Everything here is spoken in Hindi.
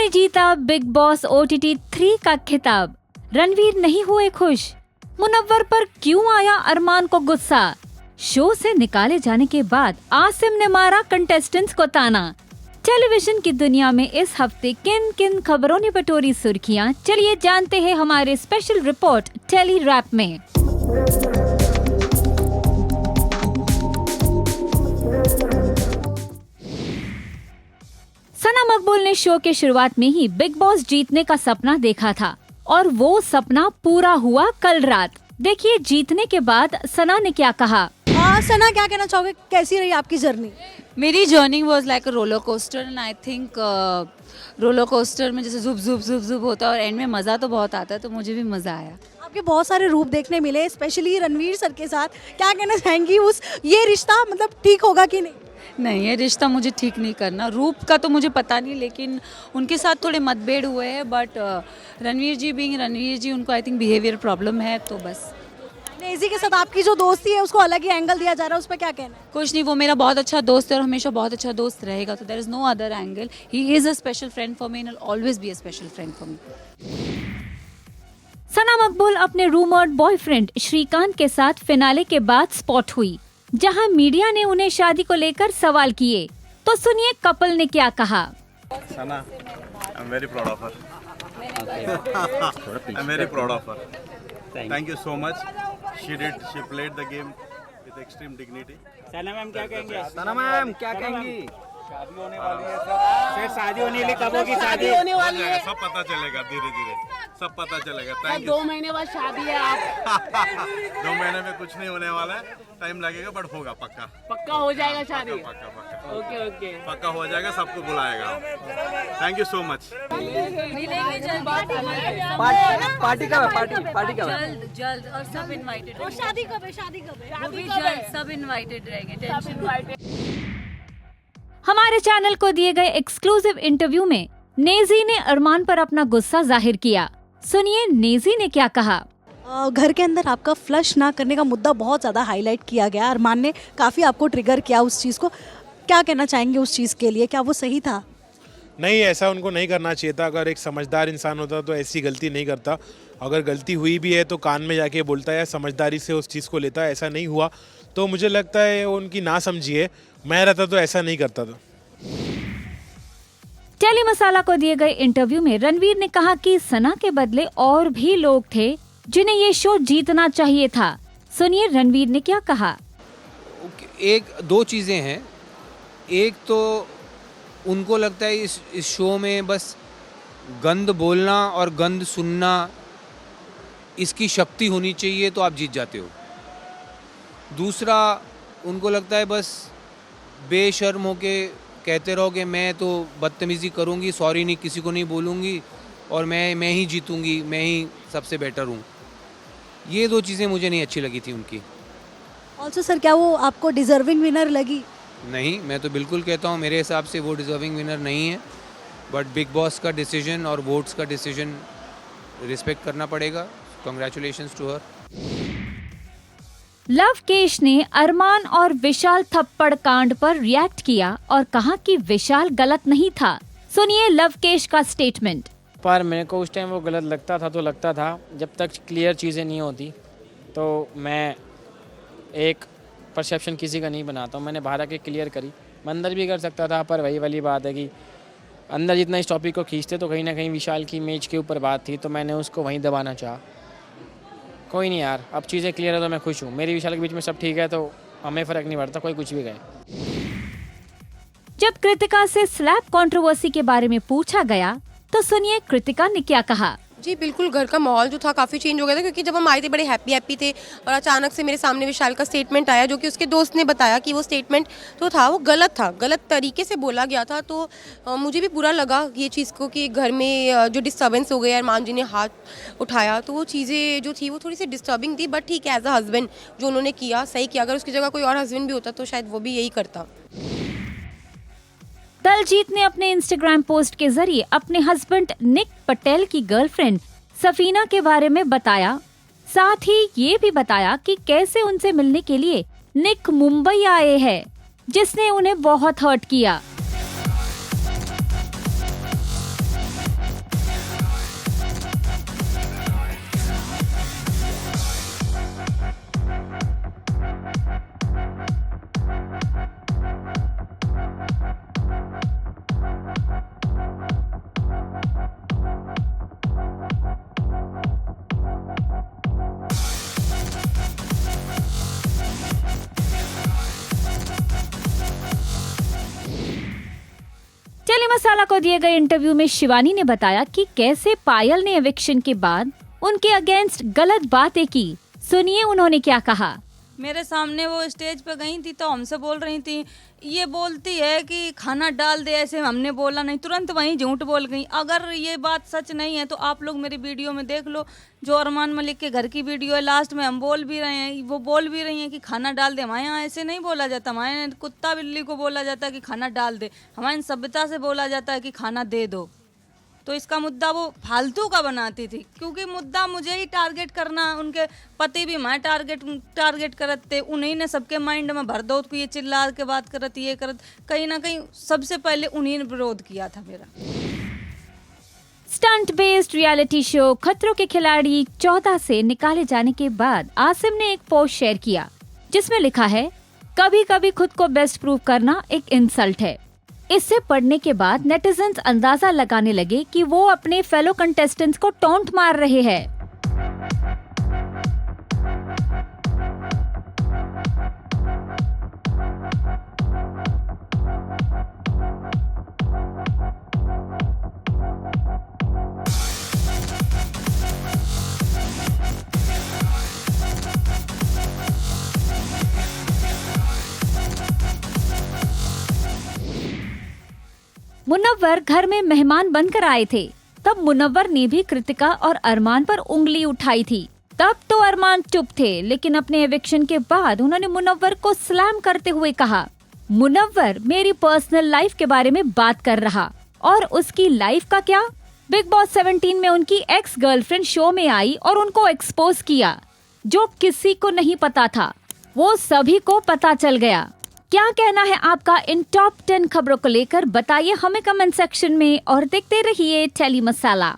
ने जीता बिग बॉस OTT 3 का खिताब। रणवीर नहीं हुए खुश। मुनव्वर पर क्यों आया अरमान को गुस्सा। शो से निकाले जाने के बाद आसिम ने मारा कंटेस्टेंट्स को ताना। टेलीविजन की दुनिया में इस हफ्ते किन किन खबरों ने बटोरी सुर्खियां, चलिए जानते हैं हमारे स्पेशल रिपोर्ट टेली रैप में। सना मकबूल ने शो के शुरुआत में ही बिग बॉस जीतने का सपना देखा था और वो सपना पूरा हुआ कल रात। देखिए जीतने के बाद सना ने क्या कहा। सना, क्या कहना चाहोगे, कैसी रही आपकी जर्नी? मेरी journey was like a roller coaster and I think roller coaster में जैसे जुब होता है और एंड में मज़ा तो बहुत आता है, तो मुझे भी मज़ा आया। आपके बहुत सारे रूप देखने मिले, स्पेशली रणवीर सर के साथ। क्या कहना चाहेंगी, ये रिश्ता मतलब ठीक होगा कि नहीं? नहीं, ये रिश्ता मुझे ठीक नहीं करना। रूप का तो मुझे पता नहीं, लेकिन उनके साथ थोड़े मतभेद हुए हैं, बट रणवीर जी बीइंग रणवीर जी, उनको आई थिंक बिहेवियर प्रॉब्लम है, तो बस। नेजी के साथ आपकी जो दोस्ती है उसको अलग ही एंगल दिया जा रहा है, उस पर क्या कहना है? कुछ नहीं, वो मेरा बहुत अच्छा दोस्त है और हमेशा बहुत अच्छा दोस्त रहेगा, तो there is no other angle. He is a special friend for me and will always be a special friend for me. Sana Maqbool अपने रूमर्ड बॉयफ्रेंड श्रीकांत के साथ फिनाले के बाद स्पॉट हुई, जहां मीडिया ने उन्हें शादी को लेकर सवाल किए। तो सुनिए कपल ने क्या कहा। Sana, I'm very proud of her. I'm very proud of her. Thank you so much. She played the game with extreme dignity. Sana ma'am क्या कहेंगे? सना मैम क्या कहेंगी? शादी होने वाली है सर, शादी होने वाली, कब होगी शादी? होने वाली है। सब पता चलेगा धीरे धीरे, सब पता चलेगा। Thank you. 2 महीने बाद शादी है आप 2 महीने में कुछ नहीं होने वाला है, टाइम लगेगा बट होगा पक्का। पक्का हो जाएगा शादी? पक्का ओके ओके पक्का हो जाएगा, सबको बुलाएगा। Thank you so much. Party कब है? पार्टी कब है? जल्द और सब इनवाइटेड। और शादी कब है? शादी कब है? वो भी जल्द, सब इनवाइटेड रहेंगे, टेंशन। हमारे चैनल को दिए गए एक्सक्लूसिव इंटरव्यू में नेजी ने अरमान पर अपना गुस्सा जाहिर किया। सुनिए नेजी ने क्या कहा। घर के अंदर आपका फ्लश ना करने का मुद्दा बहुत ज़्यादा हाईलाइट किया गया। अरमान ने काफ़ी आपको ट्रिगर किया उस चीज़ को। क्या कहना चाहेंगे उस चीज़ के लिए, क्या वो सही था? नहीं, ऐसा उनको नहीं करना चाहिए था। अगर एक समझदार इंसान होता तो ऐसी गलती नहीं करता। अगर गलती हुई भी है तो कान में जाके बोलता है या समझदारी से उस चीज़ को लेता है। ऐसा नहीं हुआ तो मुझे लगता है उनकी ना समझिए। मैं रहता तो ऐसा नहीं करता था। टेली मसाला को दिए गए इंटरव्यू में रणवीर ने कहा कि सना के बदले और भी लोग थे जिन्हें ये शो जीतना चाहिए था। सुनिए रणवीर ने क्या कहा। दो चीज़ें हैं। एक तो उनको लगता है इस शो में बस गंद बोलना और गंद सुनना, इसकी शक्ति होनी चाहिए तो आप जीत जाते हो। दूसरा, उनको लगता है बस बेशर्म होके कहते रहो कि मैं तो बदतमीज़ी करूँगी, सॉरी नहीं किसी को नहीं बोलूँगी और मैं ही जीतूँगी, मैं ही सबसे बेटर हूँ। ये दो चीज़ें मुझे नहीं अच्छी लगी थी उनकी। ऑल्सो सर, क्या वो आपको डिजर्विंग विनर लगी? नहीं, मैं तो बिल्कुल कहता हूँ मेरे हिसाब से वो डिजर्विंग विनर नहीं है, बट बिग बॉस का डिसीजन और वोट्स का डिसीजन रिस्पेक्ट करना पड़ेगा। Congratulations to her. लवकेश ने अरमान और विशाल थप्पड़ कांड पर रिएक्ट किया और कहा कि विशाल गलत नहीं था। सुनिए लवकेश का स्टेटमेंट। पर मेरे को उस टाइम वो गलत लगता था तो लगता था, जब तक क्लियर चीज़ें नहीं होती तो मैं एक परसेप्शन किसी का नहीं बनाता हूँ। मैंने बाहर आके क्लियर करी, मैं अंदर भी कर सकता था, पर वही वाली बात है कि अंदर जितना इस टॉपिक को खींचते तो कहीं ना कहीं विशाल की इमेज के ऊपर बात थी, तो मैंने उसको वहीं दबाना चाहा। कोई नहीं यार, अब चीज़ें क्लियर है तो मैं खुश हूँ। मेरी विशाल के बीच में सब ठीक है तो हमें फ़र्क नहीं पड़ता, कोई कुछ भी कहे। जब कृतिका से स्लैप कंट्रोवर्सी के बारे में पूछा गया तो सुनिए कृतिका ने क्या कहा। जी बिल्कुल, घर का माहौल जो था काफ़ी चेंज हो गया था, क्योंकि जब हम आए थे बड़े हैप्पी थे और अचानक से मेरे सामने विशाल का स्टेटमेंट आया, जो कि उसके दोस्त ने बताया कि वो स्टेटमेंट तो था वो गलत था, गलत तरीके से बोला गया था। तो मुझे भी बुरा लगा ये चीज़ को कि घर में जो डिस्टर्बेंस हो गई, अरमान जी ने हाथ उठाया, तो वो चीज़ें जो थी वो थोड़ी सी डिस्टर्बिंग थी। बट ठीक है, एज अ हस्बैंड जो उन्होंने किया सही किया। अगर उसकी जगह कोई और हस्बैंड भी होता तो शायद वो भी यही करता। दलजीत ने अपने इंस्टाग्राम पोस्ट के जरिए अपने हस्बैंड निक पटेल की गर्लफ्रेंड सफीना के बारे में बताया। साथ ही ये भी बताया कि कैसे उनसे मिलने के लिए निक मुंबई आए हैं, जिसने उन्हें बहुत हर्ट किया। मसाला को दिए गए इंटरव्यू में शिवानी ने बताया कि कैसे पायल ने एविक्शन के बाद उनके अगेंस्ट गलत बातें की। सुनिए उन्होंने क्या कहा। मेरे सामने वो स्टेज पे गई थी तो हमसे बोल रही थी, ये बोलती है कि खाना डाल दे, ऐसे हमने बोला नहीं, तुरंत वहीं झूठ बोल गई। अगर ये बात सच नहीं है तो आप लोग मेरी वीडियो में देख लो, जो अरमान मलिक के घर की वीडियो है, लास्ट में हम बोल भी रहे हैं, वो बोल भी रही हैं कि खाना डाल दे। हमारे यहाँ ऐसे नहीं बोला जाता, हमारे यहाँ कुत्ता बिल्ली को बोला जाता है कि खाना डाल दे, हमारे सभ्यता से बोला जाता है कि खाना दे दो। तो इसका मुद्दा वो फालतू का बनाती थी, क्योंकि मुद्दा मुझे ही टारगेट करना, उनके पति भी मैं टारगेट करते, उन्हीं ने सबके माइंड में भर दो, ये चिल्ला के बात करत, ये करत, कहीं ना कहीं सबसे पहले उन्हीं ने विरोध किया था मेरा। स्टंट बेस्ड रियलिटी शो खतरों के खिलाड़ी 14 से निकाले जाने के बाद आसिम ने एक पोस्ट शेयर किया जिसमें लिखा है, कभी कभी खुद को बेस्ट प्रूव करना एक इंसल्ट है। इससे पढ़ने के बाद नेटिजन्स अंदाजा लगाने लगे कि वो अपने फेलो कंटेस्टेंट्स को टॉन्ट मार रहे हैं। मुनव्वर घर में मेहमान बनकर आए थे। तब मुनव्वर ने भी कृतिका और अरमान पर उंगली उठाई थी। तब तो अरमान चुप थे, लेकिन अपने एविक्शन के बाद उन्होंने मुनव्वर को स्लैम करते हुए कहा, मुनव्वर मेरी पर्सनल लाइफ के बारे में बात कर रहा, और उसकी लाइफ का क्या। बिग बॉस 17 में उनकी एक्स गर्लफ्रेंड शो में आई और उनको एक्सपोज किया, जो किसी को नहीं पता था, वो सभी को पता चल गया। क्या कहना है आपका इन टॉप 10 खबरों को लेकर, बताइए हमें कमेंट सेक्शन में और देखते रहिए टेली मसाला।